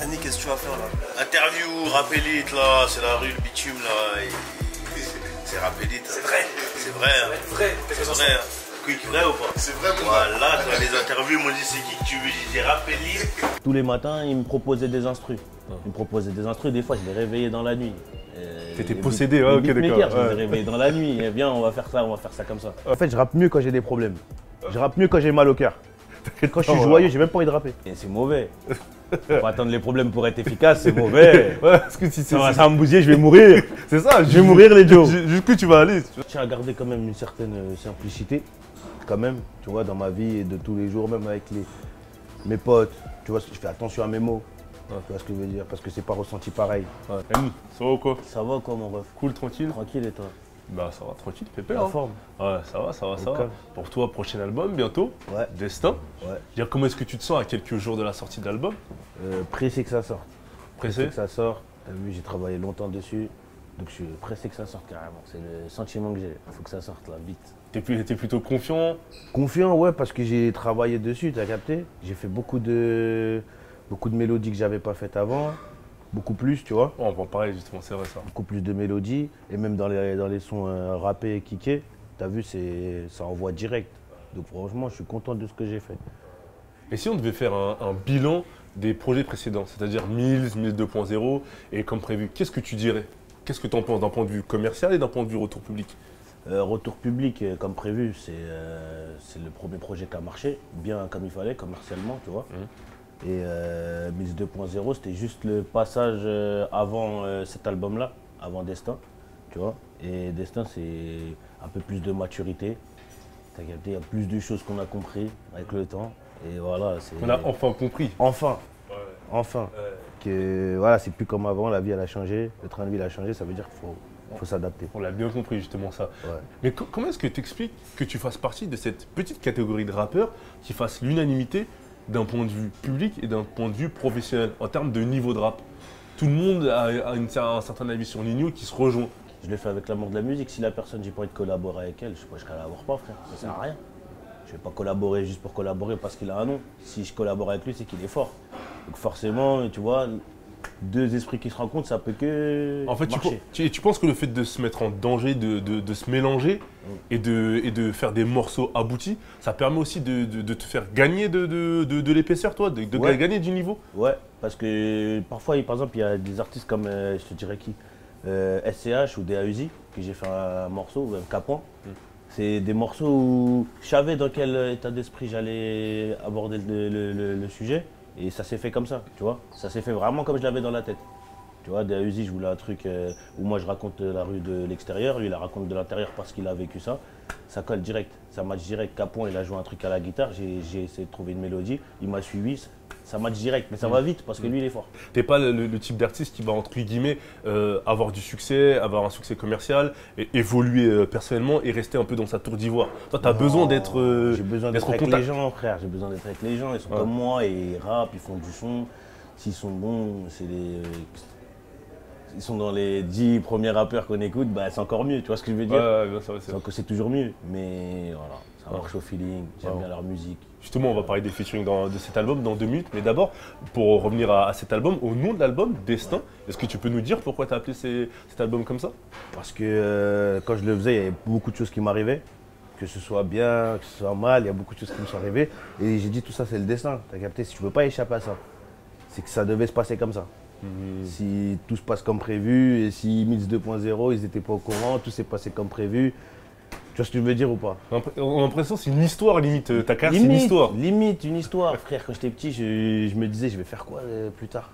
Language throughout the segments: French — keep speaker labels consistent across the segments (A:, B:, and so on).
A: Annie, qu'est-ce que tu vas faire là?
B: Interview, Rap Elite, là, c'est la rue, le bitume, là. C'est Rap Elite.
A: C'est vrai.
B: C'est vrai, hein. C'est vrai, hein. Quick, vrai ou pas?
A: C'est vrai, moi.
B: Voilà, dans les interviews, ils m'ont dit c'est qui que tu veux? J'ai dit Rap Elite.
C: Tous les matins, ils me proposaient des instrus. Des fois, je les réveillais dans la nuit.
D: T'étais possédé, ouais, ok, d'accord.
C: Je les réveillais dans la nuit. Eh bien, on va faire ça comme ça. En fait, je rappe mieux quand j'ai des problèmes. Je rappe mieux quand j'ai mal au cœur. Quand je suis joyeux, j'ai même pas envie de rapper. Et c'est mauvais. Faut attendre les problèmes pour être efficace, c'est mauvais.
D: Ouais, parce que si
C: Ça va me bousiller, je vais mourir.
D: C'est ça,
C: Je vais mourir, les Joe.
D: Jusqu'où tu vas aller?
C: Je tiens à garder quand même une certaine simplicité, quand même, tu vois, dans ma vie et de tous les jours, même avec mes potes. Tu vois, je fais attention à mes mots. Tu vois ce que je veux dire, parce que c'est pas ressenti pareil.
D: Ouais. Ça va ou quoi?
C: Ça va quoi, mon ref?
D: Cool, tranquille?
C: Tranquille et toi?
D: Bah ça va, tranquille, pépère.
C: La
D: Hein.
C: forme?
D: Ouais, ça va. Pour toi, prochain album bientôt?
C: Ouais.
D: Destin?
C: Ouais.
D: Dire, comment est-ce que tu te sens à quelques jours de la sortie de l'album?
C: Pressé que ça sorte.
D: Pressé?
C: Que ça sort. T'as vu, j'ai travaillé longtemps dessus. Donc je suis pressé que ça sorte carrément. C'est le sentiment que j'ai. Il faut que ça sorte là, vite.
D: T'es plutôt confiant?
C: Confiant, ouais, parce que j'ai travaillé dessus, t'as capté? J'ai fait beaucoup de mélodies que j'avais pas faites avant. Beaucoup plus, tu vois.
D: Oh, on va en parler justement, c'est vrai ça.
C: Beaucoup plus de mélodies. Et même dans les sons rappés et kickés, t'as vu, ça envoie direct. Donc franchement, je suis content de ce que j'ai fait.
D: Et si on devait faire un bilan des projets précédents, c'est-à-dire Mills, Mills 2.0, et comme prévu, qu'est-ce que tu dirais? Qu'est-ce que tu en penses d'un point de vue commercial et d'un point de vue retour public?
C: Retour public, comme prévu, c'est le premier projet qui a marché, bien comme il fallait, commercialement, tu vois. Et Mills 2.0, c'était juste le passage avant cet album-là, avant Destin, tu vois. Et Destin, c'est un peu plus de maturité. T'as capté, il y a plus de choses qu'on a compris avec le temps. Et voilà,
D: On a enfin compris.
C: Enfin.
D: Ouais.
C: Enfin. Ouais. Que voilà, c'est plus comme avant, la vie elle a changé, le train de vie il a changé, ça veut dire qu'il faut s'adapter.
D: On l'a bien compris justement ça.
C: Ouais.
D: Mais comment est-ce que tu expliques que tu fasses partie de cette petite catégorie de rappeurs qui fassent l'unanimité d'un point de vue public et d'un point de vue professionnel en termes de niveau de rap? Tout le monde a un certain avis sur Ninho qui se rejoint.
C: Je le fais avec l'amour de la musique. Si la personne, j'ai pas envie de collaborer avec elle, je collabore pas, frère. Ça sert à rien. Je vais pas collaborer juste pour collaborer parce qu'il a un nom. Si je collabore avec lui, c'est qu'il est fort. Donc forcément, tu vois, deux esprits qui se rencontrent, ça peut que
D: En fait,
C: marcher.
D: tu penses que le fait de se mettre en danger, de se mélanger et de faire des morceaux aboutis, ça permet aussi de te faire gagner de l'épaisseur, toi, de
C: Ouais.
D: gagner du niveau?
C: Ouais, parce que parfois, par exemple, il y a des artistes comme, je te dirais qui, SCH ou DAUZI, que j'ai fait un morceau, ou même Capan. C'est des morceaux où je savais dans quel état d'esprit j'allais aborder le sujet. Et ça s'est fait comme ça, tu vois. Ça s'est fait vraiment comme je l'avais dans la tête. Tu vois, DAUZI, je voulais un truc où moi je raconte la rue de l'extérieur, lui il la raconte de l'intérieur parce qu'il a vécu ça. Ça colle direct, ça match direct. Capon, il a joué un truc à la guitare, j'ai essayé de trouver une mélodie, il m'a suivi, ça match direct, mais ça va vite parce que lui il est fort.
D: T'es pas le type d'artiste qui va, entre guillemets, avoir du succès, avoir un succès commercial, et évoluer personnellement et rester un peu dans sa tour d'ivoire. Toi, t'as besoin d'être
C: J'ai besoin d'être
D: en
C: avec
D: contact.
C: les gens, frère. J'ai besoin d'être avec les gens. Ils sont comme moi et ils rappent, ils font du son. S'ils sont bons, ils sont dans les 10 premiers rappeurs qu'on écoute, bah, c'est encore mieux. Tu vois ce que je veux dire?
D: Ouais, bien sûr,
C: C'est toujours mieux. Mais voilà, ça marche au feeling. J'aime bien leur musique.
D: Justement, on va parler des featuring de cet album dans 2 minutes. Mais d'abord, pour revenir à cet album, au nom de l'album, Destin, est-ce que tu peux nous dire pourquoi tu as appelé cet album comme ça?
C: Parce que quand je le faisais, il y avait beaucoup de choses qui m'arrivaient. Que ce soit bien, que ce soit mal, il y a beaucoup de choses qui me sont arrivées. Et j'ai dit tout ça, c'est le destin. T'as capté? Si tu veux pas échapper à ça, c'est que ça devait se passer comme ça. Si tout se passe comme prévu, et si Mills 2.0, ils n'étaient pas au courant, tout s'est passé comme prévu. Tu vois ce que je veux dire ou pas?
D: On a l'impression que c'est une histoire limite. Ta carrière, c'est une histoire.
C: Limite, une histoire. Frère, quand j'étais petit, je me disais, je vais faire quoi plus tard?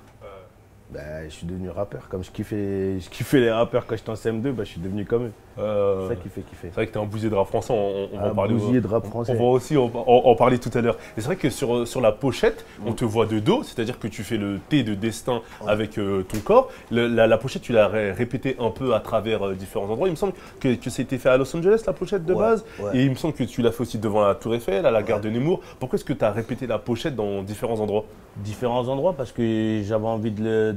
C: Je suis devenu rappeur. Comme je kiffais les rappeurs quand j'étais en CM2, je suis devenu comme eux. C'est ça qui fait kiffer.
D: C'est vrai que tu es un bousier de rap français, on va en parler.
C: Bousier de rap français.
D: On va aussi en parler tout à l'heure. Et c'est vrai que sur la pochette, on te voit de dos, c'est-à-dire que tu fais le T de destin avec ton corps. La pochette, tu l'as répétée un peu à travers différents endroits. Il me semble que c'était fait à Los Angeles, la pochette de base.
C: Ouais.
D: Et il me semble que tu l'as fait aussi devant la Tour Eiffel, à la gare de Nemours. Pourquoi est-ce que tu as répété la pochette dans différents endroits?
C: Différents endroits parce que j'avais envie de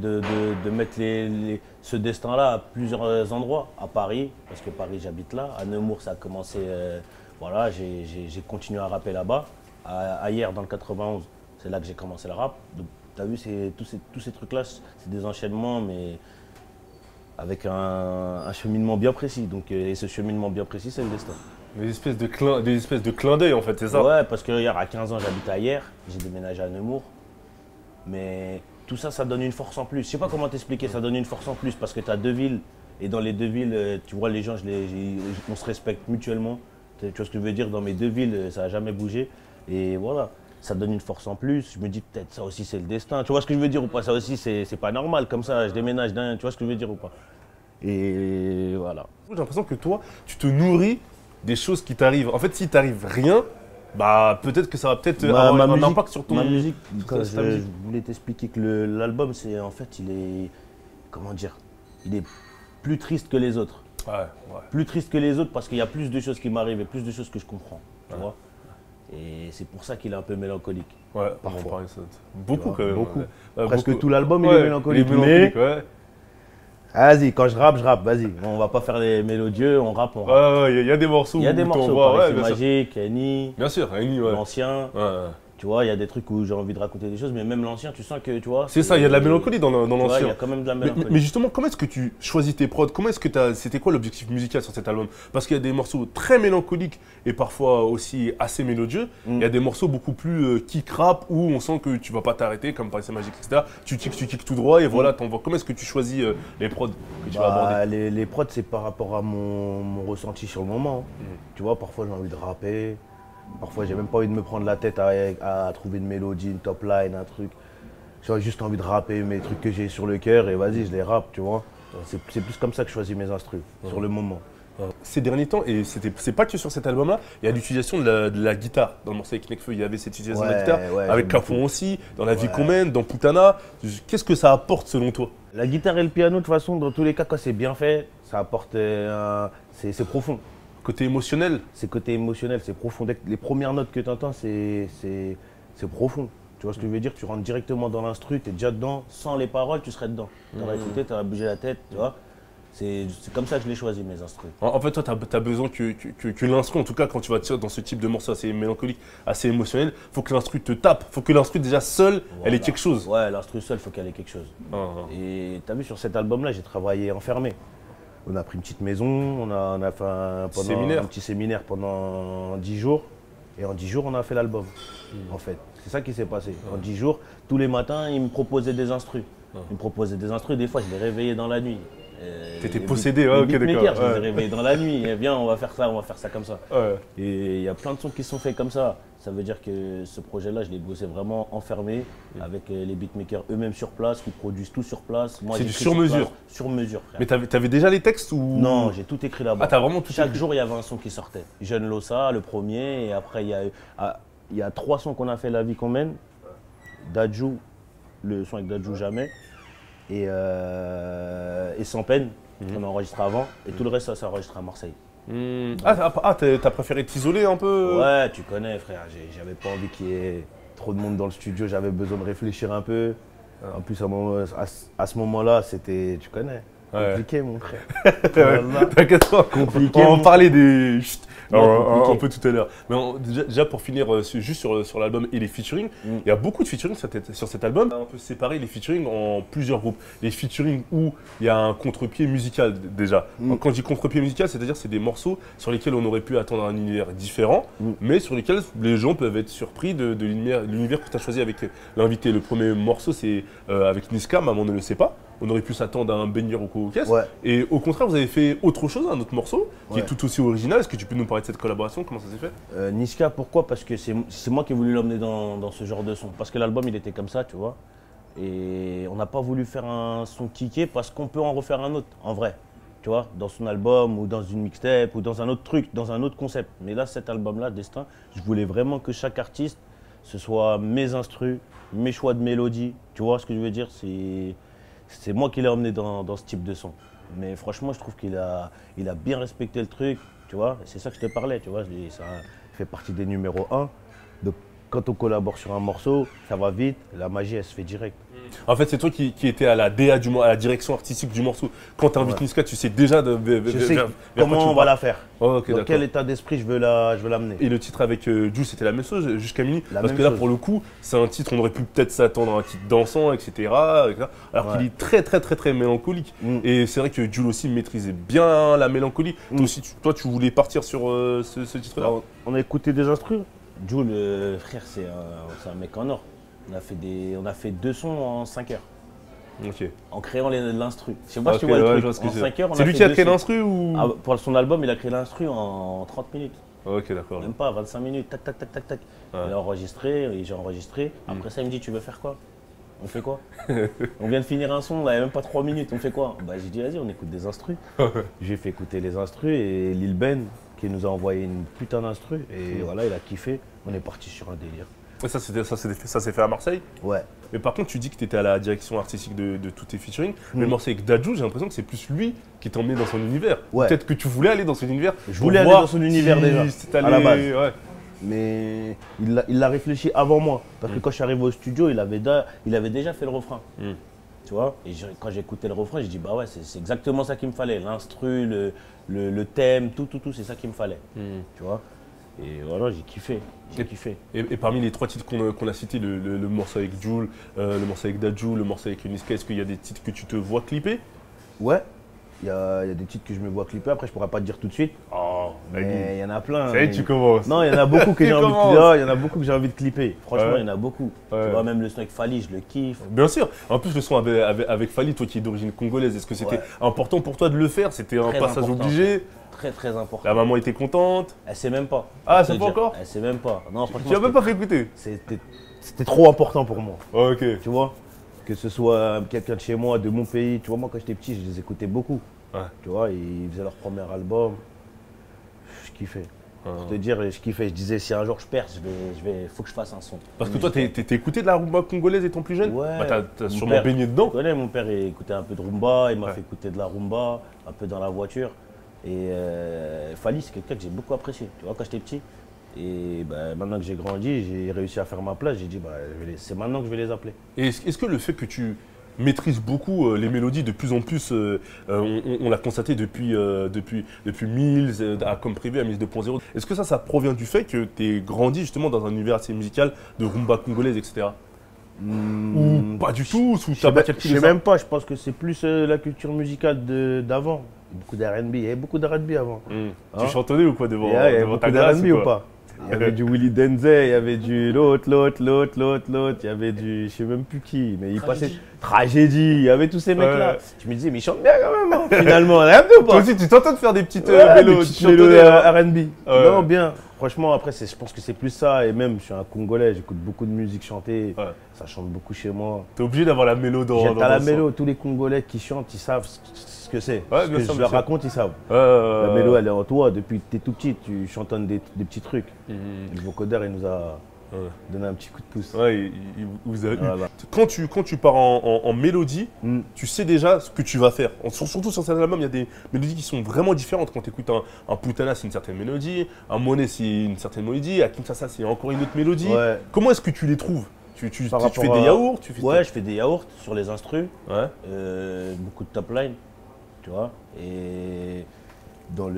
C: mettre ce destin-là à plusieurs endroits. À Paris, parce que Paris j'habite là. À Nemours ça a commencé, voilà, j'ai continué à rapper là-bas. À Hier dans le 91, c'est là que j'ai commencé le rap. Donc, t'as vu, tous ces trucs-là, c'est des enchaînements, mais avec un cheminement bien précis. Donc, et ce cheminement bien précis, c'est le destin.
D: Des espèces de clins d'œil en fait, c'est ça?
C: Ouais, parce que regarde, à 15 ans, j'habitais à Hyères, j'ai déménagé à Nemours. Mais tout ça, ça donne une force en plus. Je sais pas comment t'expliquer, ça donne une force en plus parce que tu as deux villes. Et dans les deux villes, tu vois, les gens, on se respecte mutuellement. Tu vois ce que je veux dire? Dans mes deux villes, ça n'a jamais bougé. Et voilà, ça donne une force en plus. Je me dis peut-être ça aussi, c'est le destin. Tu vois ce que je veux dire ou pas? Ça aussi, c'est pas normal comme ça. Je déménage d'un, tu vois ce que je veux dire ou pas? Et voilà.
D: J'ai l'impression que toi, tu te nourris des choses qui t'arrivent. En fait, si t'arrive rien, bah peut-être que ça va peut-être avoir un impact sur ton.
C: Ma musique,
D: ta
C: je
D: musique.
C: voulais t'expliquer que l'album, c'est en fait, il est, comment dire, il est plus triste que les autres.
D: Ouais, ouais.
C: Plus triste que les autres parce qu'il y a plus de choses qui m'arrivent et plus de choses que je comprends. Tu
D: Ouais.
C: vois. Et c'est pour ça qu'il est un peu mélancolique.
D: Ouais,
C: Parfois.
D: on parle de ça. Beaucoup
C: vois,
D: quand même.
C: beaucoup.
D: Ouais,
C: Presque
D: beaucoup.
C: tout l'album, il
D: Ouais,
C: est mélancolique.
D: il est mélancolique,
C: Mais
D: ouais.
C: vas-y, quand je rappe, vas-y. On va pas faire les mélodieux, on rappe.
D: Ouais, il y a des morceaux
C: Il y a des
D: où
C: morceaux,
D: t'en vois,
C: pareil,
D: ouais,
C: c'est
D: bien sûr.
C: Magique, Kenny,
D: Bien sûr, Annie, ouais.
C: l'ancien.
D: Ouais, ouais.
C: Tu vois, il y a des trucs où j'ai envie de raconter des choses, mais même l'ancien, tu sens que, tu vois.
D: C'est ça, il y a de la mélancolie dans
C: Tu vois, il y
D: l'ancien.
C: a quand même de la
D: Mais
C: mélancolie.
D: justement, comment est-ce que tu choisis tes prods? Comment est-ce que c'était quoi l'objectif musical sur cet album? Parce qu'il y a des morceaux très mélancoliques et parfois aussi assez mélodieux. Il y a des morceaux beaucoup plus kick-rap où on sent que tu vas pas t'arrêter, comme par exemple Magic, etc. Tu kicks tout droit et voilà, t'envoies. Comment est-ce que tu choisis les prods que tu vas aborder?
C: Les prods, c'est par rapport à mon ressenti sur le moment. Tu vois, parfois j'ai envie de rapper. Parfois, j'ai même pas envie de me prendre la tête à trouver une mélodie, une top line, un truc. J'ai juste envie de rapper mes trucs que j'ai sur le cœur et vas-y, je les rappe, tu vois. C'est plus comme ça que je choisis mes instrus, sur le moment.
D: Ces derniers temps, et c'est pas que sur cet album-là, il y a l'utilisation de la guitare. Dans le morceau avec Nekfeu, il y avait cette utilisation de la
C: Ouais,
D: guitare.
C: ouais,
D: Avec
C: j'aime
D: Capon
C: beaucoup.
D: aussi, dans La vie qu'on mène, dans Putana. Qu'est-ce que ça apporte selon toi?
C: La guitare et le piano, de toute façon, dans tous les cas, quand c'est bien fait, ça apporte c'est profond.
D: Côté émotionnel?
C: C'est côté émotionnel, c'est profond. Les premières notes que tu entends, c'est profond. Tu vois ce que je veux dire? Tu rentres directement dans l'instru, tu es déjà dedans. Sans les paroles, tu serais dedans. Tu aurais écouté, tu aurais bougé la tête, tu vois. C'est comme ça que je l'ai choisi, mes instrus.
D: En fait, toi, tu as besoin que l'instru, en tout cas, quand tu vas tirer dans ce type de morceau assez mélancolique, assez émotionnel, faut que l'instru te tape. Faut que l'instru, déjà seule, elle ait quelque chose.
C: Ouais, l'instru seul, il faut qu'elle ait quelque chose. Et tu as vu, sur cet album-là, j'ai travaillé enfermé. On a pris une petite maison, on a fait un petit séminaire pendant 10 jours. Et en 10 jours, on a fait l'album, en fait. C'est ça qui s'est passé. En 10 jours, tous les matins, ils me proposaient des instrus. Ils me proposaient des instrus, des fois, je les réveillais dans la nuit.
D: T'étais possédé, ouais, ok, d'accord.
C: Je les ai réveillés dans la nuit. Eh bien, on va faire ça comme ça.
D: Ouais.
C: Et il y a plein de sons qui se sont faits comme ça. Ça veut dire que ce projet-là, je l'ai bossé vraiment enfermé avec les beatmakers eux-mêmes sur place, qui produisent tout sur place.
D: C'est du
C: j'écris
D: sur-mesure.
C: place, sur mesure, frère.
D: Mais t'avais déjà les textes ou?
C: Non, j'ai tout écrit là-bas.
D: Ah, t'as vraiment tout
C: Chaque
D: écrit.
C: jour, il y avait un son qui sortait. Jeune Lossa, le premier, et après, il y a 3 sons qu'on a fait La vie qu'on mène. Dadju, le son avec Dadju Jamais, et Sans peine, qu'on a enregistré avant, et tout le reste, ça s'est enregistré à Marseille.
D: T'as préféré t'isoler un peu?
C: Ouais, tu connais, frère, j'avais pas envie qu'il y ait trop de monde dans le studio, j'avais besoin de réfléchir un peu. En plus, à ce moment-là, c'était, tu connais, compliqué, mon frère. Voilà.
D: T'inquiète pas,
C: Compliqué,
D: on va en
C: mon-
D: parler des. Chut.
C: Ouais,
D: Un
C: compliqué.
D: peu tout à l'heure. Mais déjà pour finir juste sur l'album et les featuring, il y a beaucoup de featuring sur cet album. On peut séparer les featuring en plusieurs groupes. Les featuring où il y a un contre-pied musical déjà. Quand je dis contre-pied musical, c'est-à-dire c'est des morceaux sur lesquels on aurait pu attendre un univers différent, mais sur lesquels les gens peuvent être surpris de l'univers que tu as choisi avec l'invité. Le premier morceau c'est avec Niska, Maman ne le sait pas. On aurait pu s'attendre à un baigneur au Caucase.
C: Ouais.
D: Et au contraire, vous avez fait autre chose, un autre morceau, qui est
C: Ouais.
D: tout aussi original. Est-ce que tu peux nous parler de cette collaboration? Comment ça s'est fait?
C: Niska, pourquoi? Parce que c'est moi qui ai voulu l'emmener dans ce genre de son. Parce que l'album, il était comme ça, tu vois. Et on n'a pas voulu faire un son kické parce qu'on peut en refaire un autre, en vrai. Tu vois, dans son album ou dans une mixtape ou dans un autre truc, dans un autre concept. Mais là, cet album-là, Destin, je voulais vraiment que chaque artiste, ce soit mes instrus, mes choix de mélodie. Tu vois ce que je veux dire? C'est moi qui l'ai emmené dans ce type de son. Mais franchement, je trouve qu'il a bien respecté le truc, tu vois. C'est ça que je te parlais, tu vois. Ça fait partie des numéros 1. Donc quand on collabore sur un morceau, ça va vite, la magie, elle se fait direct.
D: En fait, c'est toi qui étais à la DA à la direction artistique du morceau. Quand tu invites Niska, tu sais déjà
C: Je sais comment on va la faire.
D: Oh, ok,
C: Dans quel état d'esprit je veux l'amener.
D: Et le titre avec Jules, c'était la même chose jusqu'à minuit.
C: La
D: Parce
C: même
D: que là,
C: chose.
D: pour le coup, c'est un titre, on aurait pu peut-être s'attendre à un titre dansant, etc. Alors qu'il est très mélancolique. Et c'est vrai que Jules aussi maîtrisait bien la mélancolie. Toi aussi, tu voulais partir sur ce titre-là.
C: Alors, on a écouté des instrus. Jules, frère, c'est un mec en or. On a fait 2 sons en 5 heures.
D: Ok.
C: En créant l'instru. Je sais pas si tu
D: Ok,
C: vois le
D: ouais,
C: truc.
D: je vois ce que
C: En
D: c'est.
C: 5 heures, on
D: C'est
C: a
D: lui
C: fait
D: qui a
C: 2
D: créé
C: sons.
D: l'instru ou
C: Ah, pour son album, il a créé l'instru en 30 minutes.
D: Ok, d'accord.
C: Même pas, 25 minutes, tac, tac, tac, tac, tac.
D: Ouais.
C: Il a enregistré, et j'ai enregistré. Après ça, il me dit, tu veux faire quoi? On fait quoi? On vient de finir un son, là, il n'y a même pas 3 minutes, on fait quoi? Bah, j'ai dit, vas-y, on écoute des instrus. J'ai fait écouter les instrus et Lil Ben, qui nous a envoyé une putain d'instru. Et voilà, il a kiffé. On est parti sur un délire.
D: Et ça s'est fait à Marseille.
C: Ouais.
D: Mais par contre, tu dis que tu étais à la direction artistique de tous tes featuring. Mais le morceau avec Dadju, j'ai l'impression que c'est plus lui qui t'a emmené dans son univers.
C: Ouais.
D: Peut-être que tu voulais aller dans son univers.
C: Je voulais aller dans son univers déjà,
D: À
C: à la base.
D: Ouais.
C: Mais il l'a réfléchi avant moi. Parce que quand je suis arrivé au studio, il avait déjà fait le refrain. Tu vois? Et quand j'ai écouté le refrain, j'ai dit, bah ouais, c'est exactement ça qu'il me fallait. L'instru, le thème, tout, c'est ça qu'il me fallait. Tu vois? Et voilà, j'ai kiffé.
D: Et parmi les 3 titres qu'on a cités, le morceau avec Jules, le morceau avec Dadju, le morceau avec Niska, est-ce qu'il y a des titres que tu te vois clipper?
C: Ouais, il y a des titres que je me vois clipper. Après, je pourrais pas te dire tout de suite.
D: Oh,
C: Mais il y en a plein.
D: ça y est, tu commences.
C: Non, il y en a beaucoup que
D: Tu
C: j'ai envie de
D: commences.
C: clipper. Il y en a beaucoup que j'ai envie de clipper. Franchement,
D: Ouais.
C: il y en a beaucoup.
D: Ouais.
C: Tu vois, même le son avec Fally, je le kiffe.
D: Bien sûr. En plus, le son avec Fally, toi qui es d'origine congolaise, est-ce que c'était important pour toi de le faire? C'était un
C: Très
D: passage
C: important.
D: obligé?
C: Très important.
D: La maman était contente?
C: Elle sait même pas.
D: Ah,
C: Pour te
D: c'est pas
C: dire.
D: encore?
C: Elle sait même pas. Non,
D: Tu
C: franchement,
D: n'as même pas fait écouter?
C: c'était trop important pour moi.
D: Ok.
C: Tu vois, que ce soit quelqu'un de chez moi, de mon pays. Tu vois, moi, quand j'étais petit, je les écoutais beaucoup.
D: Ouais.
C: Tu vois, ils faisaient leur premier album. Je kiffais. Pour te dire, je kiffais. Je disais, si un jour je perce, faut que je fasse un son.
D: Parce que toi, t'es écouté de la rumba congolaise étant plus jeune?
C: Ouais.
D: Bah, t'as
C: Mon
D: sûrement
C: père-
D: baigné dedans.
C: Tu connais, mon père il écoutait un peu de rumba, il m'a
D: Ouais.
C: fait écouter de la rumba, un peu dans la voiture. Et Fally, c'est quelqu'un que j'ai beaucoup apprécié, tu vois, quand j'étais petit. Et bah, maintenant que j'ai grandi, j'ai réussi à faire ma place, j'ai dit, bah, c'est maintenant que je vais les appeler.
D: Et est-ce que le fait que tu maîtrises beaucoup les mélodies de plus en plus, on l'a constaté depuis Mills, à Comme Privé, à Mills 2.0, est-ce que ça provient du fait que tu es grandi justement dans un univers assez musical de rumba congolaise, etc. Ou pas du tout, ou
C: Je
D: t'as pas
C: sais
D: calculé ça?
C: même pas, je pense que c'est plus la culture musicale d'avant. Beaucoup d'R&B, il y avait beaucoup d'R&B avant.
D: Tu
C: Hein?
D: chantonnais ou quoi devant,
C: Il y avait
D: devant ta
C: beaucoup
D: glace
C: d'R&B ou
D: quoi?
C: pas? Il y avait du Willy Denzel, il y avait du l'autre, il y avait du je sais même plus qui, mais il passait Tragédie, il y avait tous ces mecs-là.
D: Ouais.
C: Je me disais, mais ils chantent bien quand même, hein, finalement, R&B ou pas?
D: Toi aussi, tu t'entends de faire des petites
C: Ouais,
D: mélos,
C: des
D: tu
C: petites mélos
D: chantonnais, hein?
C: R&B.
D: Ouais.
C: Non, bien. Franchement, après, je pense que c'est plus ça. Et même, je suis un Congolais, j'écoute beaucoup de musique chantée.
D: Ouais.
C: Ça chante beaucoup chez moi.
D: T'es obligé d'avoir la mélo dans
C: T'as la
D: ton
C: mélo, tous les Congolais qui chantent, ils savent ce que c'est.
D: Ouais,
C: Ce
D: bien
C: que
D: sûr,
C: je
D: bien
C: leur
D: sûr.
C: raconte, ils savent.
D: son.
C: La mélo, elle est en toi. Depuis que t'es tout petit, tu chantonnes des petits trucs.
D: Mhm.
C: Le vocodeur, il nous a
D: Ouais.
C: donné un petit coup de pouce.
D: Ouais, il vous a eu.
C: Voilà.
D: Quand tu pars en mélodie,
C: Mm.
D: tu sais déjà ce que tu vas faire. Surtout sur certains albums, il y a des mélodies qui sont vraiment différentes. Quand tu écoutes un Putana, c'est une certaine mélodie. Un Monet, c'est une certaine mélodie. À Kinshasa, c'est encore une autre mélodie.
C: Ouais.
D: Comment est-ce que tu les trouves? Tu
C: Par
D: fais
C: rapport
D: des
C: à-
D: yaourts
C: Ouais, je fais des yaourts sur les instrus.
D: Ouais.
C: Beaucoup de top line, tu vois. Et dans les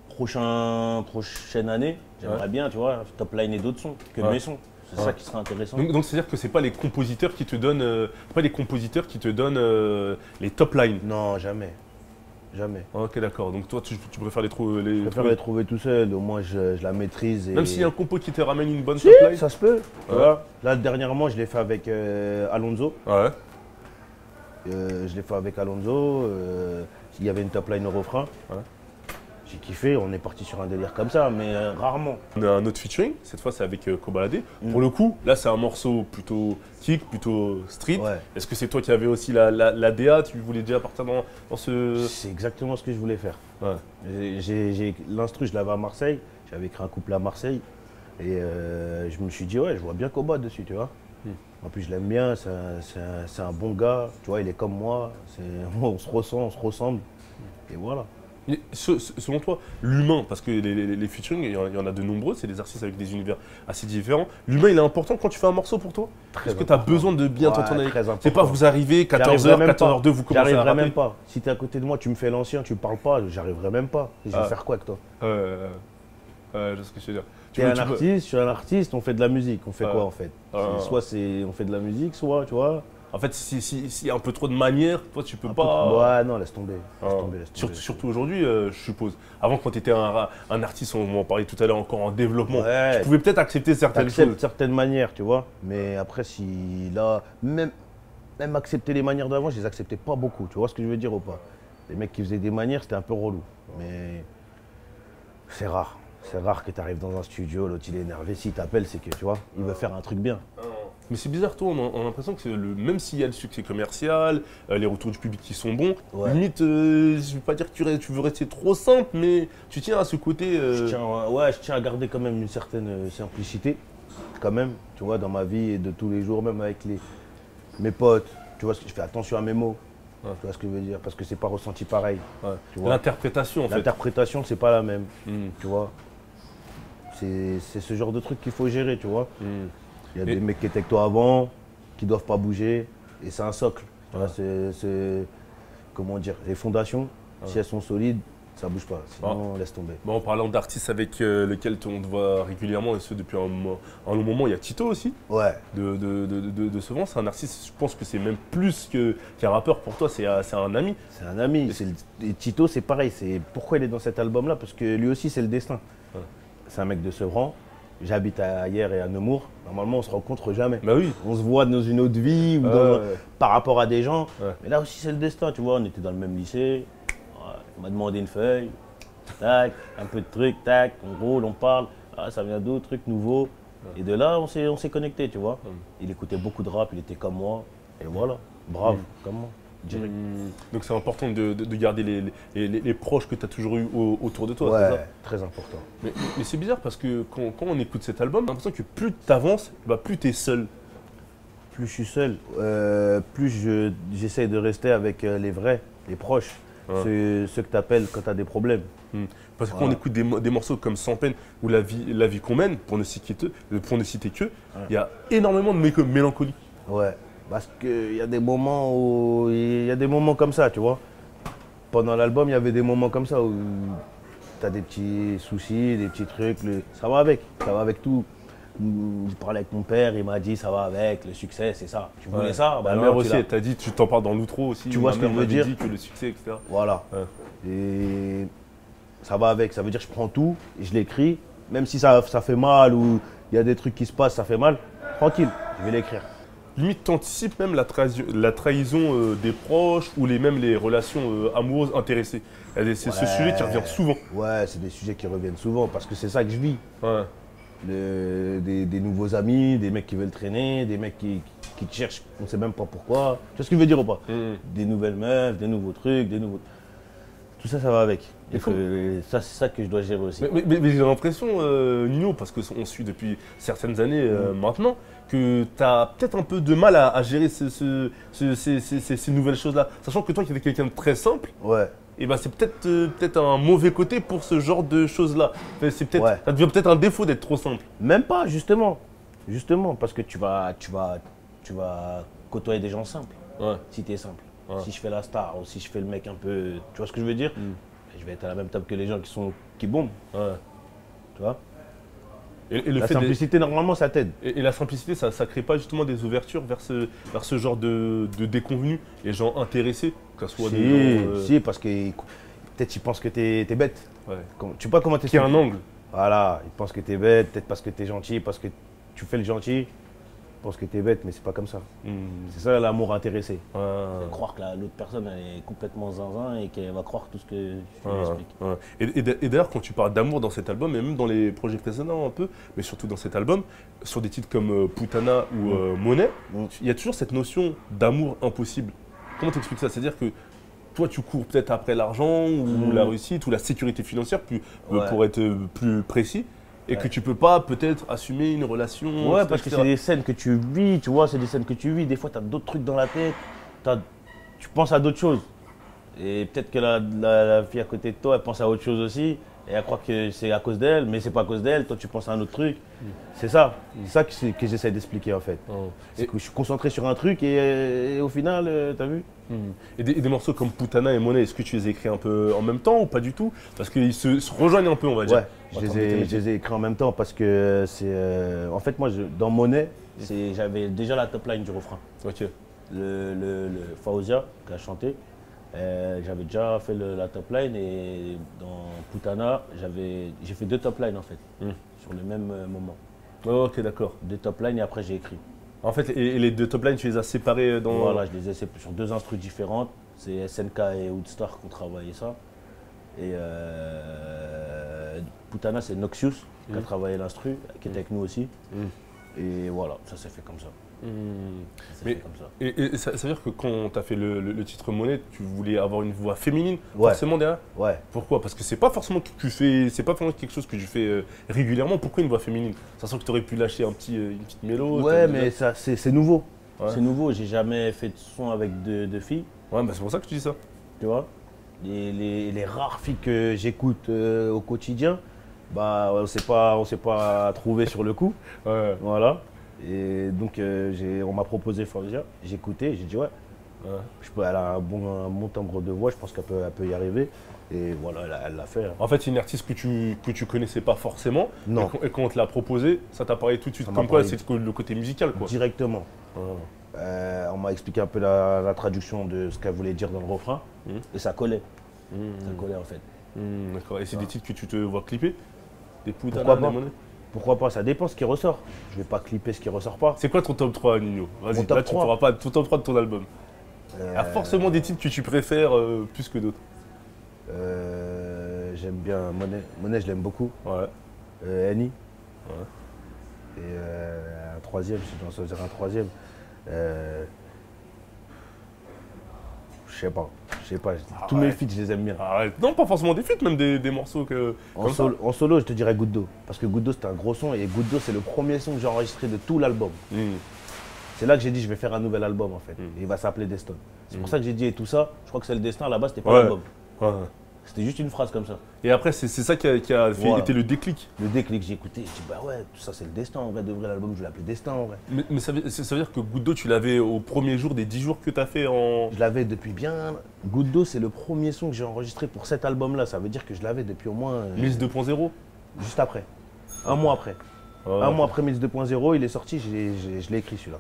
C: prochaines années, j'aimerais
D: Ouais.
C: bien, tu vois, top line et d'autres sons que
D: Ouais.
C: mes sons. C'est
D: Ouais.
C: ça qui sera intéressant.
D: Donc c'est-à-dire que c'est pas les compositeurs qui te donnent, les top lines.
C: Non, jamais. Jamais.
D: Ok, d'accord. Donc toi, tu préfères les
C: Je
D: trouver.
C: préfère les trouver tout seul, au moins je la maîtrise. Et...
D: Même s'il y a un compo qui te ramène une bonne
C: Si,
D: top line.
C: ça se peut. Tu
D: Ouais.
C: vois. Là, dernièrement, je l'ai fait avec Alonso.
D: Ouais.
C: Je l'ai fait avec Alonso. Il y avait une top line au refrain.
D: Ouais.
C: J'ai kiffé, on est parti sur un délire comme ça, mais rarement.
D: On a un autre featuring, cette fois c'est avec Kobalade.
C: Mm.
D: Pour le coup, là c'est un morceau plutôt kick, plutôt street.
C: Ouais.
D: Est-ce que c'est toi qui avais aussi la DA? Tu voulais déjà partir dans ce.
C: C'est exactement ce que je voulais faire.
D: Ouais.
C: L'instru, je l'avais à Marseille. J'avais écrit un couplet à Marseille. Et je me suis dit, ouais, je vois bien Koba dessus, tu vois. En plus, je l'aime bien, c'est un bon gars. Tu vois, il est comme moi. On se ressent, on se ressemble. Et voilà.
D: Mais selon toi, l'humain, parce que les featuring, il y en a de nombreux, c'est des artistes avec des univers assez différents. L'humain, il est important quand tu fais un morceau pour toi? Est-ce que tu as besoin de bien t'entendre avec? C'est pas vous arrivez, 14h, 14h02, vous commencez à rapper.
C: J'arriverai même pas. Si tu es à côté de moi, tu me fais l'ancien, tu me parles pas, j'arriverai même pas. Je vais faire quoi avec toi?
D: Je sais ce que je veux dire.
C: Tu es un artiste, je suis un artiste, on fait de la musique. On fait quoi en fait? Soit on fait de la musique, soit, tu vois.
D: En fait, s'il y a un peu trop de manières, toi, tu peux pas.
C: Ouais, non, laisse tomber.
D: Surtout aujourd'hui, je suppose. Avant, quand tu étais un artiste, on en parlait tout à l'heure, encore en développement, tu pouvais peut-être accepter certaines choses.
C: Certaines manières, tu vois. Mais après, si là, même accepter les manières d'avant, je les acceptais pas beaucoup. Tu vois ce que je veux dire ou pas? Les mecs qui faisaient des manières, c'était un peu relou. Mais c'est rare. C'est rare que tu arrives dans un studio, l'autre il est énervé. S'il t'appelle, c'est que tu vois, il veut faire un truc bien.
D: Mais c'est bizarre, toi, on a l'impression que même s'il y a le succès commercial, les retours du public qui sont bons, limite, je ne veux pas dire que tu veux rester trop simple, mais tu tiens à ce côté.
C: Je tiens à garder quand même une certaine simplicité, quand même, tu vois, dans ma vie et de tous les jours, même avec mes potes. Tu vois, je fais attention à mes mots. Tu vois ce que je veux dire? Parce que c'est pas ressenti pareil.
D: L'interprétation, en fait.
C: L'interprétation, c'est pas la même, tu vois. C'est ce genre de truc qu'il faut gérer, tu vois. Il y a des mecs qui étaient avec toi avant, qui ne doivent pas bouger, et c'est un socle. C'est, comment dire, les fondations, si elles sont solides, ça ne bouge pas, sinon laisse tomber.
D: En parlant d'artistes avec lesquels on te voit régulièrement, et ce depuis un long moment, il y a Tito aussi.
C: Ouais.
D: De Sevran, c'est un artiste, je pense que c'est même plus qu'un rappeur pour toi, c'est un ami.
C: C'est un ami, et Tito c'est pareil, pourquoi il est dans cet album-là? Parce que lui aussi c'est le destin. C'est un mec de Sevran. J'habite ailleurs et à Nemours. Normalement, on se rencontre jamais.
D: Bah oui.
C: On se voit dans une autre vie ou par rapport à des gens. Mais là aussi, c'est le destin, tu vois. On était dans le même lycée. On m'a demandé une feuille. Tac, un peu de trucs, tac. On roule, on parle. Ah, ça vient d'autres trucs nouveaux. Et de là, on s'est connectés, tu vois. Il écoutait beaucoup de rap, il était comme moi. Et voilà, brave, comme moi.
D: Donc c'est important de garder les proches que tu as toujours eu autour de toi,
C: ouais,
D: c'est ça?
C: Très important.
D: Mais c'est bizarre parce que quand on écoute cet album, j'ai l'impression que plus tu avances, plus tu es seul.
C: Plus je suis seul, plus j'essaye de rester avec les vrais, les proches, ceux que tu appelles quand tu as des problèmes.
D: Parce que quand on écoute des morceaux comme Sans peine ou La vie qu'on mène, pour ne citer que, il y a énormément de mélancolie.
C: Ouais. Parce qu'il y a des moments comme ça, tu vois. Pendant l'album, il y avait des moments comme ça où tu as des petits soucis, des petits trucs. Ça va avec tout. Je parlais avec mon père, il m'a dit ça va avec, le succès, c'est ça. Tu voulais ça?
D: Ma mère aussi, elle t'a dit, tu t'en parles dans l'outro aussi.
C: Tu vois ce que je veux dire?
D: Dit que le succès, etc.
C: Voilà. Et ça va avec, ça veut dire que je prends tout et je l'écris. Même si ça fait mal ou il y a des trucs qui se passent, ça fait mal, tranquille, je vais l'écrire.
D: Limite, t'anticipes même la trahison des proches ou même les relations amoureuses intéressées. C'est ce sujet qui revient souvent.
C: Ouais, c'est des sujets qui reviennent souvent parce que c'est ça que je vis.
D: Ouais.
C: Des nouveaux amis, des mecs qui veulent traîner, des mecs qui te cherchent, on ne sait même pas pourquoi. Tu vois ce que je veux dire ou pas? Des nouvelles meufs, des nouveaux trucs, Tout ça, ça va avec. C'est ça que je dois gérer aussi.
D: Mais j'ai l'impression, Nino, parce qu'on suit depuis certaines années maintenant, que tu as peut-être un peu de mal à gérer ces nouvelles choses-là. Sachant que toi, qui es quelqu'un de très simple, et ben, c'est peut-être un mauvais côté pour ce genre de choses-là. Ça devient peut-être un défaut d'être trop simple.
C: Même pas, justement. Justement, parce que tu vas côtoyer des gens simples, si tu es simple. Si je fais la star ou si je fais le mec un peu, tu vois ce que je veux dire? Je vais être à la même table que les gens qui bombent. Tu vois? La simplicité, normalement, ça t'aide.
D: Et la simplicité, ça ne crée pas justement des ouvertures vers ce genre de déconvenus, les gens intéressés, que ce soit des gens…
C: Si, parce que peut-être ils pensent que t'es bête. Tu sais pas comment t'es…
D: Il y a un angle.
C: Voilà, ils pensent que t'es bête, peut-être parce que t'es gentil, parce que tu fais le gentil. Ils pensent que t'es bête, mais c'est pas comme ça. C'est ça l'amour intéressé. Croire que l'autre personne elle est complètement zinzin et qu'elle va croire tout ce que je lui explique.
D: Et d'ailleurs, quand tu parles d'amour dans cet album, et même dans les projets précédents un peu, mais surtout dans cet album, sur des titres comme Putana ou Monnaie, il y a toujours cette notion d'amour impossible. Comment t'expliques ça? C'est-à-dire que toi, tu cours peut-être après l'argent ou la réussite ou la sécurité financière, pour être plus précis. Et que tu peux pas peut-être assumer une relation.
C: Ouais, parce que c'est des scènes que tu vis, tu vois, c'est des scènes que tu vis. Des fois, tu as d'autres trucs dans la tête, tu penses à d'autres choses. Et peut-être que la fille à côté de toi, elle pense à autre chose aussi. Et elle croit que c'est à cause d'elle, mais c'est pas à cause d'elle. Toi, tu penses à un autre truc. C'est ça. C'est ça que j'essaie d'expliquer en fait.
D: Oh.
C: C'est que je suis concentré sur un truc et au final, t'as vu?
D: Et des morceaux comme Putana et Monnaie, est-ce que tu les écris un peu en même temps ou pas du tout? Parce qu'ils se rejoignent un peu, on va dire.
C: Ouais, je les ai écrits en même temps parce que c'est. En fait, moi, dans Monnaie, j'avais déjà la top line du refrain.
D: Ok.
C: Le Faouzia qui a chanté, j'avais déjà fait la top line et dans Putana, j'ai fait 2 top lines en fait, sur le même moment.
D: Oh, ok, d'accord.
C: 2 top lines et après j'ai écrit.
D: En fait, et les deux top lines, tu les as séparés dans.
C: Voilà, je les ai sur 2 instrus différentes. C'est SNK et Woodstar qui ont travaillé ça. Et Putana, c'est Noxious qui a travaillé l'instru, qui était avec nous aussi. Et voilà, ça s'est fait comme ça. Ça s'est fait comme ça.
D: Et ça veut dire que quand tu as fait le titre Monnaie, tu voulais avoir une voix féminine
C: Ouais.
D: forcément derrière?
C: Ouais.
D: Pourquoi? Parce que c'est pas forcément que tu fais, c'est pas forcément quelque chose que tu fais régulièrement. Pourquoi une voix féminine? Ça sent que tu aurais pu lâcher une petite mélo.
C: Ouais, mais ça, c'est nouveau.
D: Ouais.
C: C'est nouveau, j'ai jamais fait de son avec deux filles,
D: Ouais, bah c'est pour ça que tu dis ça.
C: tu vois. Les rares filles que j'écoute au quotidien, bah on s'est pas trouvé sur le coup.
D: Ouais.
C: Voilà. Et donc on m'a proposé Fauzia, j'ai écouté, j'ai dit ouais. Elle a un bon timbre de voix, je pense qu'elle peut y arriver. Et voilà, elle l'a fait. Hein.
D: En fait, c'est une artiste que tu connaissais pas forcément.
C: Non.
D: Et quand on te l'a proposé, ça t'a parlé tout de suite.
C: Ça m'a
D: Comme quoi,
C: parlé.
D: c'est le côté musical, quoi.
C: Directement. On m'a expliqué un peu la traduction de ce qu'elle voulait dire dans le refrain. Et ça collait. Ça collait en fait.
D: D'accord. Et c'est des titres que tu te vois clipper? Des Putana,
C: Pourquoi
D: des
C: pas?
D: Monnaie?
C: Pourquoi pas? Ça dépend ce qui ressort. Je vais pas clipper ce qui ressort pas.
D: C'est quoi ton top 3, Nino? Vas-y,
C: Mon top
D: là, tu
C: 3.
D: pourras pas ton top 3 de ton album. Il y a forcément des titres que tu préfères plus que d'autres.
C: J'aime bien Monnaie. Monnaie, je l'aime beaucoup.
D: Ouais.
C: Annie.
D: Ouais.
C: Et un troisième, si je dois choisir un troisième. Je sais pas. Tous mes feats, je les aime bien.
D: Arrête. Non, pas forcément des feats, même des morceaux que.
C: En solo, je te dirais Goutte d'eau. Parce que Goutte d'eau, c'était un gros son. Et Goutte d'eau, c'est le premier son que j'ai enregistré de tout l'album. C'est là que j'ai dit, je vais faire un nouvel album en fait. Et il va s'appeler Destin. C'est pour ça que j'ai dit et tout ça. Je crois que c'est le destin. Là-bas, c'était pas l'album.
D: Ouais.
C: C'était juste une phrase comme ça.
D: Et après, c'est ça qui a
C: Voilà.
D: été le déclic.
C: Le déclic, j'ai écouté. Je dis, bah ouais, tout ça, c'est le destin en vrai. De vrai, l'album, je vais l'appeler Destin en vrai.
D: Mais ça veut dire que Goutte d'eau, tu l'avais au premier jour des 10 jours que tu as fait en.
C: Je l'avais depuis bien. Goutte d'eau, c'est le premier son que j'ai enregistré pour cet album-là. Ça veut dire que je l'avais depuis au moins.
D: Mills 2.0.
C: Juste après. Un mois après. Un mois après Mills 2.0, il est sorti, je l'ai écrit celui-là.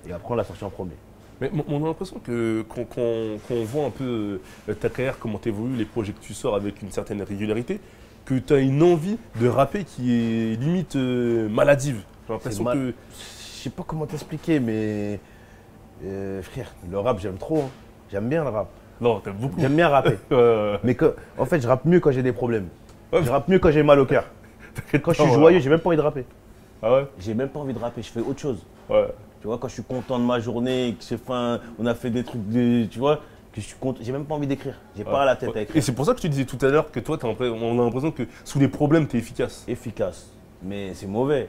C: Et après, on l'a sorti en premier.
D: Mais on a l'impression que quand on voit un peu ta carrière, comment t'évolues, les projets que tu sors avec une certaine régularité, que tu as une envie de rapper qui est limite maladive. J'ai l'impression que.
C: Je sais pas comment t'expliquer, mais. Frère, le rap, j'aime trop. Hein. J'aime bien le rap.
D: Non, t'aimes beaucoup.
C: J'aime bien rapper. Mais en fait, je rappe mieux quand j'ai des problèmes.
D: Ouais.
C: Je rappe mieux quand j'ai mal au cœur. Quand je suis joyeux, j'ai même pas envie de rapper.
D: Ah ouais?
C: J'ai même pas envie de rapper, je fais autre chose.
D: Ouais.
C: Tu vois, quand je suis content de ma journée, que on a fait des trucs, tu vois, que je suis content, j'ai même pas envie d'écrire. J'ai pas la tête à écrire.
D: Et c'est pour ça que tu disais tout à l'heure que toi, on a l'impression que sous les problèmes, tu es efficace.
C: Efficace. Mais c'est mauvais.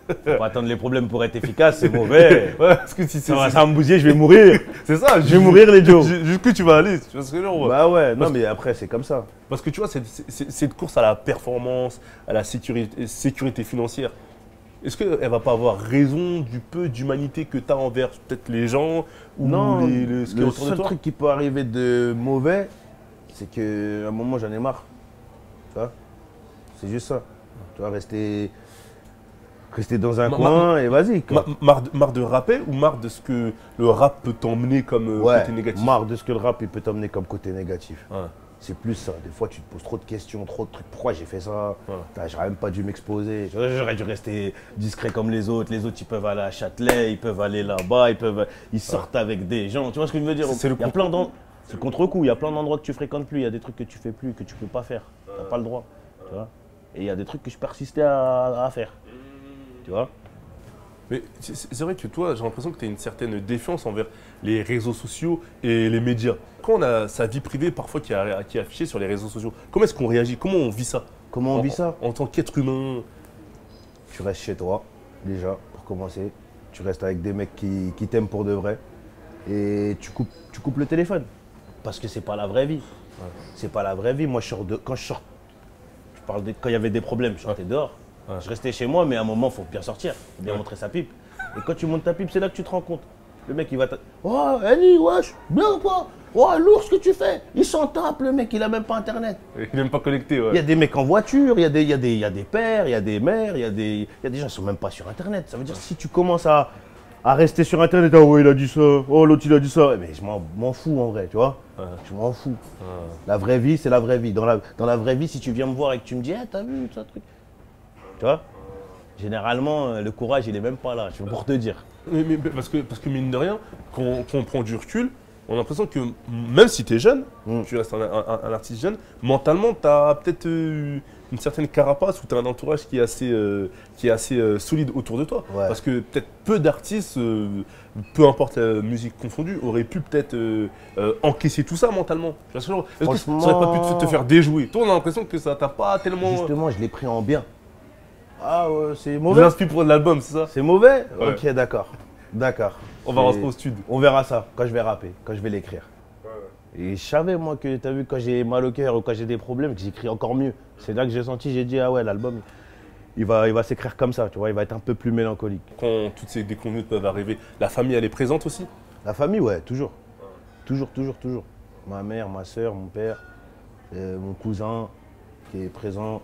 C: Faut pas attendre les problèmes pour être efficace, c'est mauvais.
D: Ouais, parce que si
C: Ça va me bousiller, je vais mourir.
D: c'est ça,
C: Je vais mourir, les Joe.
D: Jusqu'où tu vas aller, tu vois ce que je veux dire?
C: Bah ouais, non mais après c'est comme ça.
D: Parce que tu vois, cette course à la performance, à la sécurité financière, est-ce qu'elle ne va pas avoir raison du peu d'humanité que tu as envers peut-être les gens ou
C: Non,
D: ce qui est
C: le
D: autour de
C: seul
D: toi?
C: truc qui peut arriver de mauvais, c'est qu'à un moment j'en ai marre. Tu vois? C'est juste ça. Tu vois, rester dans un coin et vas-y.
D: Marre de rapper ou marre de ce que le rap peut t'emmener comme côté négatif?
C: marre de ce que le rap il peut t'emmener comme côté négatif.
D: Ouais.
C: C'est plus ça. Des fois, tu te poses trop de questions, trop de trucs. Pourquoi j'ai fait ça?
D: Ouais.
C: J'aurais même pas dû m'exposer. J'aurais dû rester discret comme les autres. Les autres, ils peuvent aller à Châtelet, ils peuvent aller là-bas, ils sortent avec des gens. Tu vois ce que je veux dire?
D: C'est le
C: Il y a plein d'endroits. C'est le contre-coup. Il y a plein d'endroits que tu fréquentes plus. Il y a des trucs que tu fais plus, que tu peux pas faire. Tu n'as pas le droit. Tu vois? Et il y a des trucs que je persistais à faire. Tu vois?
D: Mais c'est vrai que toi, j'ai l'impression que tu as une certaine défiance envers les réseaux sociaux et les médias. Quand on a sa vie privée parfois qui est affichée sur les réseaux sociaux, comment est-ce qu'on réagit? Comment on vit ça?
C: Comment on vit ça?
D: En tant qu'être humain.
C: Tu restes chez toi, déjà, pour commencer. Tu restes avec des mecs qui t'aiment pour de vrai. Et tu coupes le téléphone. Parce que c'est pas la vraie vie. C'est pas la vraie vie. Moi, quand je sors, quand il y avait des problèmes, je sortais dehors. Je restais chez moi, mais à un moment, il faut bien sortir, faut bien montrer sa pipe. Et quand tu montes ta pipe, c'est là que tu te rends compte. Le mec, il va oh, Annie, wesh, bien ou quoi? Oh, lourd ce que tu fais. Il s'en tape, le mec, il a même pas internet.
D: Il est même pas connecté, ouais.
C: Il y a des mecs en voiture, il y a des pères, il y a des mères, il y a des gens qui sont même pas sur internet. Ça veut dire si tu commences à rester sur internet, oh ouais, il a dit ça, oh l'autre il a dit ça. Mais je m'en fous en vrai, tu vois. Je m'en fous. La vraie vie, c'est la vraie vie. Dans la vraie vie, si tu viens me voir et que tu me dis, t'as vu ça truc. Tu vois? Généralement, le courage, il est même pas là, je veux pour te dire.
D: Mais parce que mine de rien, quand on prend du recul, on a l'impression que même si tu es jeune, tu restes un artiste jeune, mentalement, tu as peut-être une certaine carapace ou tu as un entourage qui est assez solide autour de toi.
C: Ouais.
D: Parce que peut-être peu d'artistes, peu importe la musique confondue, auraient pu peut-être encaisser tout ça mentalement. Est-ce que ça n'aurait pas pu te faire déjouer? Toi, on a l'impression que ça t'a pas tellement...
C: Justement, je l'ai pris en bien. Ah ouais, c'est mauvais.
D: L'inspire pour l'album, c'est ça?
C: C'est mauvais?
D: Ouais.
C: Ok, d'accord. D'accord.
D: On va rentrer au studio.
C: On verra ça quand je vais rapper, quand je vais l'écrire. Et je savais, moi, que tu as vu, quand j'ai mal au cœur ou quand j'ai des problèmes, que j'écris encore mieux. C'est là que j'ai senti, j'ai dit, ah ouais, l'album, il va s'écrire comme ça, tu vois, il va être un peu plus mélancolique.
D: Quand toutes ces déconvenues peuvent arriver, la famille, elle est présente aussi?
C: La famille, ouais, toujours. Toujours. Ma mère, ma soeur, mon père, mon cousin qui est présent,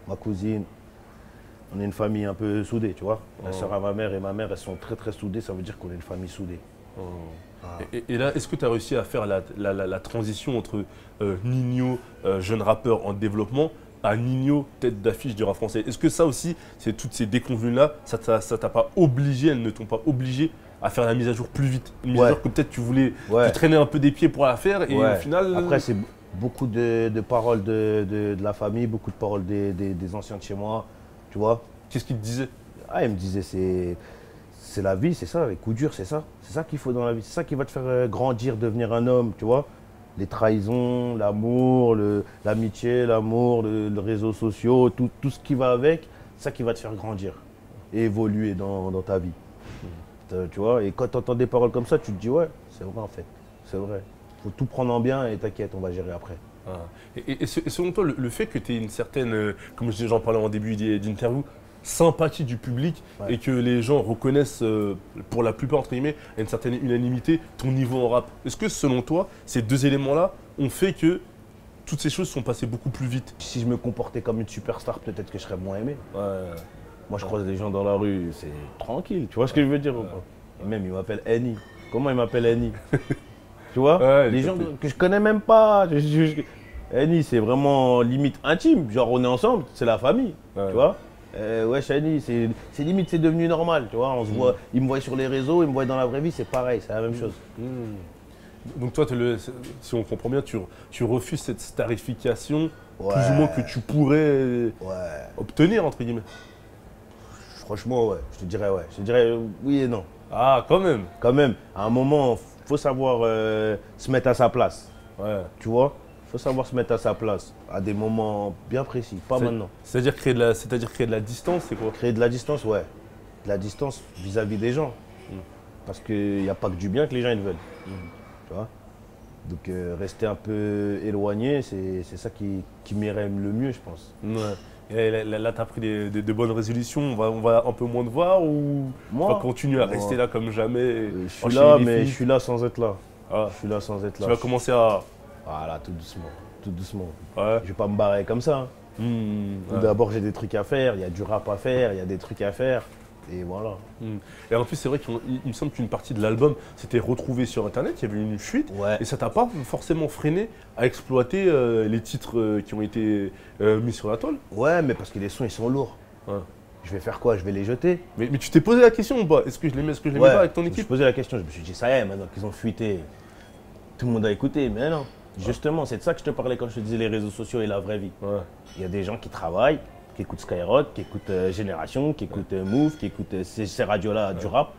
C: ma cousine. On est une famille un peu soudée, tu vois. La sœur à ma mère et ma mère, elles sont très soudées, ça veut dire qu'on est une famille soudée.
D: Et là, est-ce que tu as réussi à faire la transition entre Ninho, jeune rappeur en développement, à Ninho, tête d'affiche du rap français? Est-ce que ça aussi, c'est toutes ces déconvenues-là, ça t'a pas obligé, elles ne t'ont pas obligé à faire la mise à jour plus vite? Une mise à jour que peut-être tu voulais, tu traînais un peu des pieds pour la faire et au final…
C: Après, c'est beaucoup de paroles de la famille, beaucoup de paroles des anciens de chez moi, tu vois.
D: Qu'est-ce qu'ils te disaient?
C: Ah, ils me disaient, c'est la vie, c'est ça, les coups durs, c'est ça. C'est ça qu'il faut dans la vie, c'est ça qui va te faire grandir, devenir un homme, tu vois. Les trahisons, l'amour, l'amitié, l'amour, les réseaux sociaux, tout ce qui va avec, c'est ça qui va te faire grandir et évoluer dans ta vie. Tu vois, et quand tu entends des paroles comme ça, tu te dis, ouais, c'est vrai en fait, c'est vrai. Faut tout prendre en bien et t'inquiète, on va gérer après.
D: Et selon toi, le fait que tu aies une certaine, comme j'en parlais en début d'interview, sympathie du public et que les gens reconnaissent, pour la plupart entre guillemets, à une certaine unanimité, ton niveau en rap. Est-ce que selon toi, ces deux éléments-là ont fait que toutes ces choses sont passées beaucoup plus vite?
C: Si je me comportais comme une superstar, peut-être que je serais moins aimé. Moi, je croise des gens dans la rue, c'est tranquille, tu vois ce que je veux dire? Et même, ils m'appellent Annie. Comment ils m'appellent Annie? Tu vois, les gens que je connais même pas. Annie, c'est vraiment limite intime. Genre, on est ensemble, c'est la famille, tu vois. Wesh Annie, c'est limite, c'est devenu normal, tu vois. On se voit, ils me voient sur les réseaux, ils me voient dans la vraie vie, c'est pareil, c'est la même chose.
D: Donc toi, si on comprend bien, tu refuses cette tarification plus ou moins que tu pourrais obtenir, entre guillemets.
C: Franchement, ouais, je te dirais oui et non.
D: Ah, quand même.
C: Quand même, à un moment, faut savoir se mettre à sa place. Tu vois, faut savoir se mettre à sa place à des moments bien précis, pas maintenant.
D: C'est-à-dire créer de la distance, c'est quoi?
C: Créer de la distance, ouais. De la distance vis-à-vis des gens. Parce qu'il n'y a pas que du bien que les gens ils veulent. Tu vois. Donc rester un peu éloigné, c'est ça qui m'irait le mieux, je pense.
D: Et là, tu as pris de bonnes résolutions, on va un peu moins te voir ou on va continuer à rester là comme jamais?
C: Je suis là, mais je suis là sans être là. Je suis là sans être là.
D: Tu vas commencer à…
C: Voilà, tout doucement, tout doucement.
D: Je
C: vais pas me barrer comme ça. D'abord, j'ai des trucs à faire, il y a du rap à faire, il y a des trucs à faire. Et voilà.
D: Et en plus, c'est vrai qu'il me semble qu'une partie de l'album s'était retrouvée sur Internet, il y avait une fuite. Et ça t'a pas forcément freiné à exploiter les titres qui ont été mis sur la toile?
C: Ouais, mais parce que les sons, ils sont lourds. Je vais faire quoi? Je vais les jeter.
D: Mais tu t'es posé la question ou pas? Est-ce que je les mets, pas avec ton équipe?
C: Je me suis posé la question, je me suis dit, ça y est, maintenant qu'ils ont fuité, tout le monde a écouté. Mais non, justement, c'est de ça que je te parlais quand je te disais les réseaux sociaux et la vraie vie. Il y a des gens qui travaillent, qui écoutent Skyrock, qui écoutent Génération, qui écoutent Move, qui écoutent ces radios-là du rap,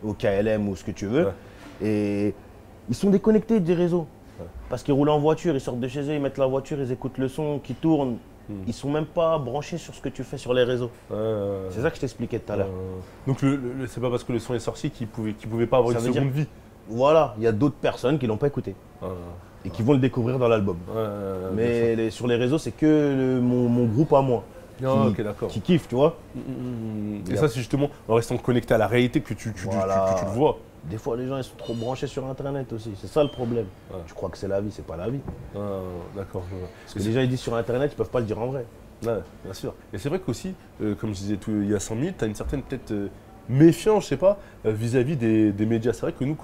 C: ou KLM ou ce que tu veux. Et ils sont déconnectés des réseaux. Parce qu'ils roulent en voiture, ils sortent de chez eux, ils mettent la voiture, ils écoutent le son qui tourne. Ils sont même pas branchés sur ce que tu fais sur les réseaux. C'est ça que je t'expliquais tout à l'heure.
D: Donc c'est pas parce que le son est sorti qu'il pouvait pas avoir une seconde vie.
C: Voilà, il y a d'autres personnes qui l'ont pas écouté. et qui vont le découvrir dans l'album. Mais sur les réseaux, c'est que mon groupe à moi.
D: Ok, d'accord.
C: Qui kiffe, tu vois.
D: Et ça, c'est justement en restant connecté à la réalité que tu le vois.
C: Des fois, les gens ils sont trop branchés sur Internet aussi. C'est ça le problème. Tu crois que c'est la vie, c'est pas la vie.
D: D'accord.
C: Parce que les gens ils disent sur Internet, ils peuvent pas le dire en vrai.
D: Ouais, bien sûr. Et c'est vrai qu'aussi, comme je disais il y a 100 000, tu as une certaine peut-être méfiance, je sais pas, vis-à-vis des médias. C'est vrai que nous,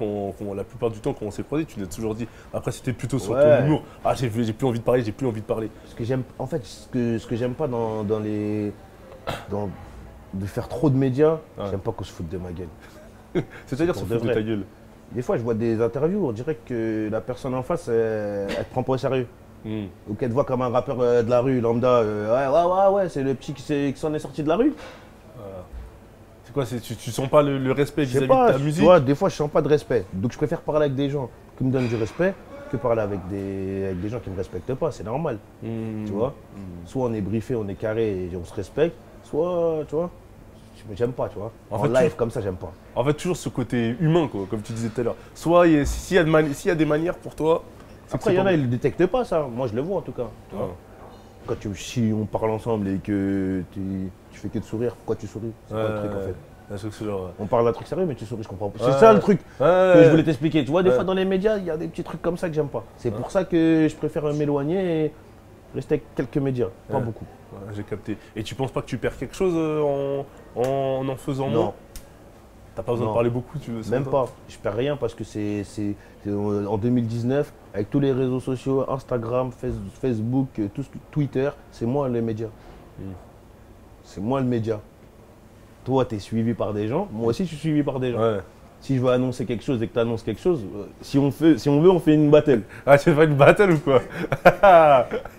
D: la plupart du temps, quand on s'est croisés, tu nous as toujours dit, après c'était plutôt sur ton humour, ah j'ai plus envie de parler, j'ai plus envie de parler.
C: Ce que j'aime, en fait, ce que j'aime pas de faire trop de médias, j'aime pas qu'on se foute de ma gueule.
D: C'est-à-dire se foutre de ta gueule.
C: Des fois, je vois des interviews, on dirait que la personne en face, elle te prend pas au sérieux. Ou qu'elle te voit comme un rappeur de la rue, lambda. Ouais, c'est le petit qui s'en est sorti de la rue.
D: C'est quoi, tu sens pas le respect vis-à-vis de ta musique?
C: Tu vois, des fois, je sens pas de respect. Donc, je préfère parler avec des gens qui me donnent du respect que parler avec des gens qui me respectent pas. C'est normal. Tu vois. Soit on est briefé, on est carré et on se respecte, soit, tu vois. J'aime pas, tu vois. En live comme ça, j'aime pas.
D: En fait, toujours ce côté humain, quoi, comme tu disais tout à l'heure. Soit s'il y a des manières pour toi.
C: Après, il y en a, ils ne détectent pas ça. Moi, je le vois en tout cas. Quand si on parle ensemble et que tu fais que de sourire, pourquoi tu souris? C'est quoi le truc en fait? On parle d'un truc sérieux, mais tu souris, je comprends pas. C'est ça le truc que je voulais t'expliquer. Tu vois, des fois dans les médias, il y a des petits trucs comme ça que j'aime pas. C'est pour ça que je préfère m'éloigner et rester avec quelques médias, pas beaucoup.
D: J'ai capté. Et tu penses pas que tu perds quelque chose en faisant moins? T'as pas besoin de parler beaucoup, tu veux?
C: Même pas. Je perds rien parce que c'est en 2019, avec tous les réseaux sociaux, Instagram, Facebook, Twitter, c'est moi le média. C'est moi le média. Toi, tu es suivi par des gens. Moi aussi, je suis suivi par des gens. Si je veux annoncer quelque chose et que tu annonces quelque chose, si on veut, on fait une battle.
D: Ah, tu fais une battle ou quoi?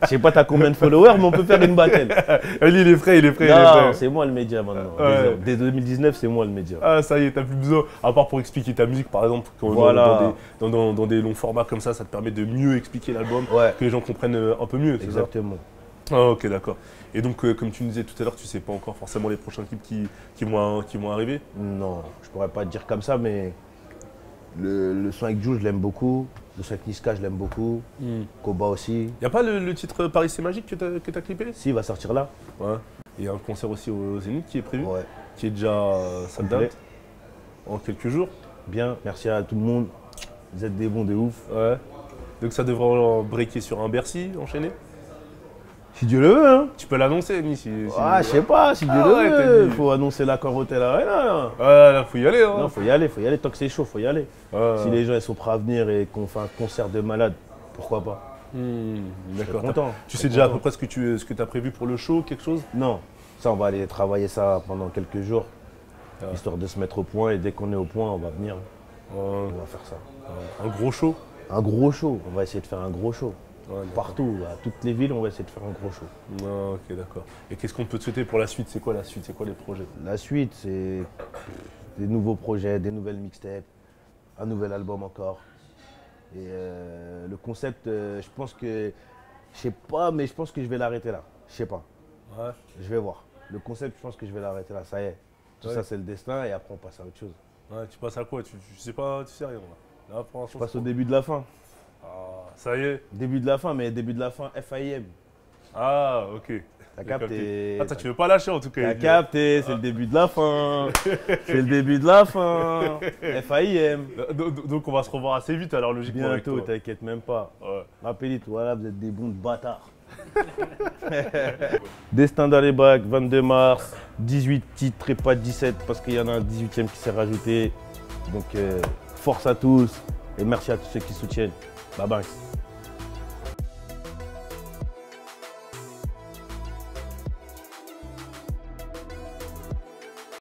C: Je sais pas t'as combien de followers, mais on peut faire une battle.
D: Lui, il est prêt,
C: Non, c'est moi le média maintenant. Dès 2019, c'est moi le média.
D: Ah, ça y est, t'as plus besoin. À part pour expliquer ta musique, par exemple, dans des longs formats comme ça te permet de mieux expliquer l'album, que les gens comprennent un peu mieux.
C: Exactement.
D: Ah, ok, d'accord. Et donc, comme tu nous disais tout à l'heure, tu sais pas encore forcément les prochains clips qui vont arriver?
C: Non, je pourrais pas te dire comme ça, mais le son avec Jules, je l'aime beaucoup. Le son avec Niska, je l'aime beaucoup. Koba aussi.
D: Y a pas le titre Paris c'est magique que t'as clippé?
C: Si, il va sortir là.
D: Ouais. Il y a un concert aussi au Zénith qui est prévu, qui est déjà ça date en quelques jours.
C: Bien, merci à tout le monde. Vous êtes des bons de ouf.
D: Ouais. Donc ça devrait breaker sur un Bercy enchaîné?
C: Si Dieu le veut, hein.
D: Tu peux l'annoncer, Ni
C: je sais pas, si Dieu le veut. Faut annoncer l'accord Hotel Arena.
D: Là, faut y aller. Hein.
C: Non, faut y aller. Tant que c'est chaud, faut y aller. Si les gens ils sont prêts à venir et qu'on fait un concert de malade, pourquoi pas?
D: D'accord.
C: Content.
D: Tu sais déjà à peu près ce que tu as prévu pour le show, quelque chose?
C: Non. Ça, on va aller travailler ça pendant quelques jours, histoire de se mettre au point. Et dès qu'on est au point, on va venir. On va faire ça.
D: Un gros show?
C: Un gros show. On va essayer de faire un gros show. Partout, à toutes les villes, on va essayer de faire un gros show.
D: Ok, d'accord. Et qu'est-ce qu'on peut te souhaiter pour la suite? C'est quoi la suite? C'est quoi les projets?
C: La suite, c'est des nouveaux projets, des nouvelles mixtapes, un nouvel album encore. Et le concept, je pense que, je sais pas, mais je pense que je vais l'arrêter là. Je sais pas. Je vais voir. Le concept, je pense que je vais l'arrêter là. Ça y est. Tout ça, c'est le destin et après, on passe à autre chose.
D: Tu passes à quoi? Tu sais pas, tu sais rien là.
C: Je passe au début de la fin.
D: Ça y est.
C: Début de la fin, mais début de la fin FAIM.
D: Ah, ok.
C: T'as capté.
D: Toi, tu veux pas lâcher en tout cas.
C: T'as capté, c'est le début de la fin. C'est le début de la fin. FAIM.
D: Donc on va se revoir assez vite alors logiquement.
C: Bientôt, t'inquiète même pas. Rappelez-toi, voilà, vous êtes des bons de bâtards. Destin dans les bacs, 22 mars, 18 titres et pas 17 parce qu'il y en a un 18e qui s'est rajouté. Donc force à tous et merci à tous ceux qui soutiennent. Bye bye.